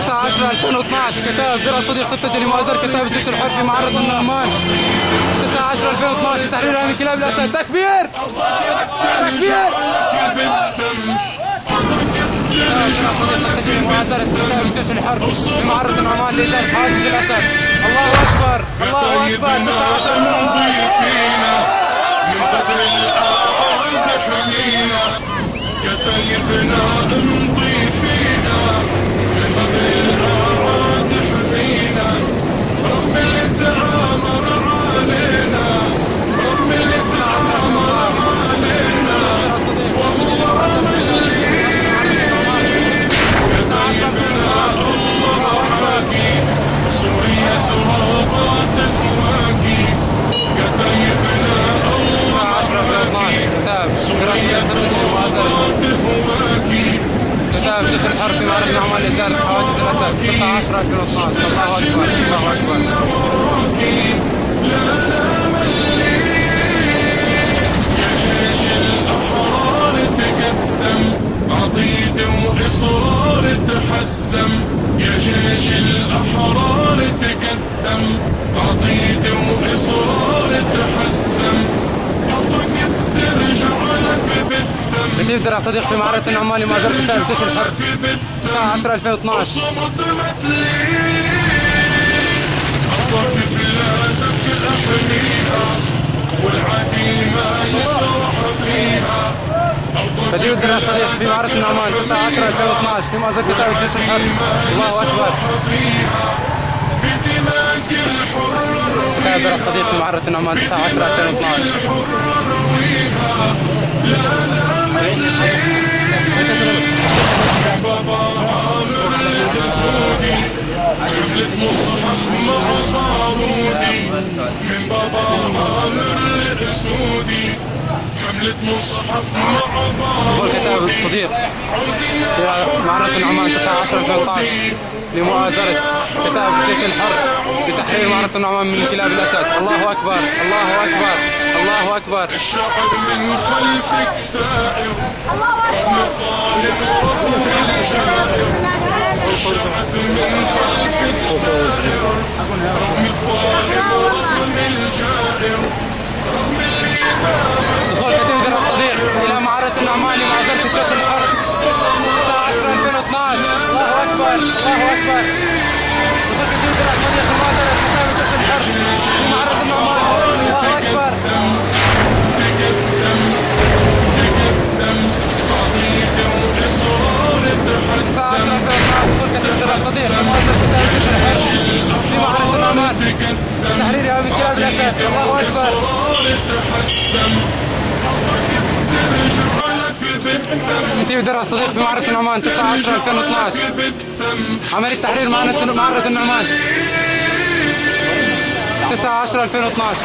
9/10/2012 كتاب درع صديق خطة لمؤازرة كتاب الجيش الحر في معرض النعمان. 9/10/2012 تحرير من كلاب الأسد. تكبير تكبير. مؤازرة كتاب الجيش الحر في معرض النعمان لإدارة حاجز الأسد. الله أكبر الله أكبر. 9/10/2012 من غدر الأعراض حمينا كتايبنا امضي فينا من غدر الأعراض حمينا رغم اللي تآمر علينا رغم اللي تآمر علينا والله اللي كتايبنا الله معاكي سوريا ترابات هواكي كتايبنا سوريا ترابط هواكي كتاب جيش الحر في معرض النعمان لإدارة حواجز الأسد. 9/10/2012. الله أكبر الله أكبر. لا ملي يا جيش الأحرار تقدم عضيد وإصرار تحسم يا جيش الأحرار تقدم عضيد وإصرار تحسم كتيب درع صديق في معركة النعمان لمؤازرة كتاب الجيش الحر. 9/10/2012. بلادك أحميها والعادي ما يسرح فيها. كتيب درع صديق في معركة النعمان. 9/10/2012 في مؤازرة كتاب الجيش الحر. الله أكبر. بدماك الحر كتاب درع صديق في معركة النعمان. 9/10/2012. بابا عامر الاسودي حملة مصحف مع بارودي من بابا عامر الاسودي حملة مصحف مع بارودي. كتاب الصديق في معركة النعمان. 9/10/2012 لمؤازرة كتاب الجيش الحر لتحرير معركة النعمان من كلاب الأسد. الله أكبر الله أكبر الله أكبر. الشعب من خلفك ثائر رغم الظالم ورغم الجائر. الشعب من خلفك ثائر رغم الظالم ورغم الجائر رغم دخول كتيب درع صديق إلى معركة النعمان لمؤازرة الجيش الحر. 9/10/2012. الله أكبر الله أكبر. دخول كتيب درع صديق لمؤازرة كتاب الجيش الحر في معركة النعمان. الله أكبر. تقدم عضيد وإصرار تحسم. 9/10/2012 دخول كتيب درع صديق لمؤازرة كتاب الجيش الحر في معركة النعمان تحريرها من كلاب الأسد. الله أكبر. كتيب درع الصديق في معركة النعمان. 9/10/2012 عملية تحرير معركة النعمان. 9/10/2012.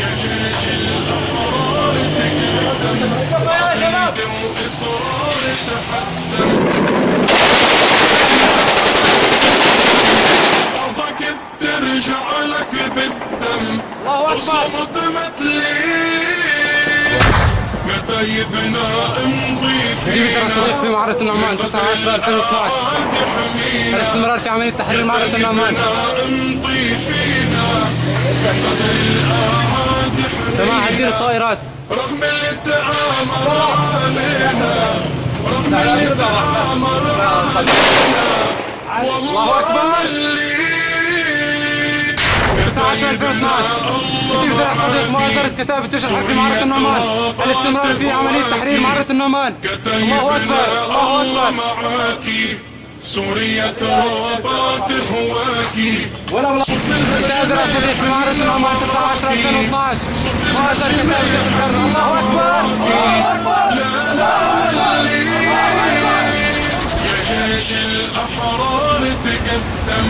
يا جيش الأحرار تقدم عضيد وإصرار تحسم. أرضك بترجع لك بالدم وصمت لي كتايبنا امضي فينا. في معركة النعمان. 9/10/2012 الاستمرار في عملية تحرير معركة النعمان. امضي فينا غدر الأعراض جماعة هدير الطائرات. رغم اللي تآمر علينا رغم اللي تآمر علينا والله اللي 9/10/2012 كتيب درع صديق مؤازرة كتاب الجيش الحر في معركة النعمان. الاستمرار في عملية تحرير معركة النعمان. الله أكبر الله أكبر. معاكي سوريا ترابات هواكي. كتاب درع صديق في معركة النعمان. 9/10/2012 مؤازرة كتاب الجيش الحر. الله أكبر يا جيش الأحرار تقدم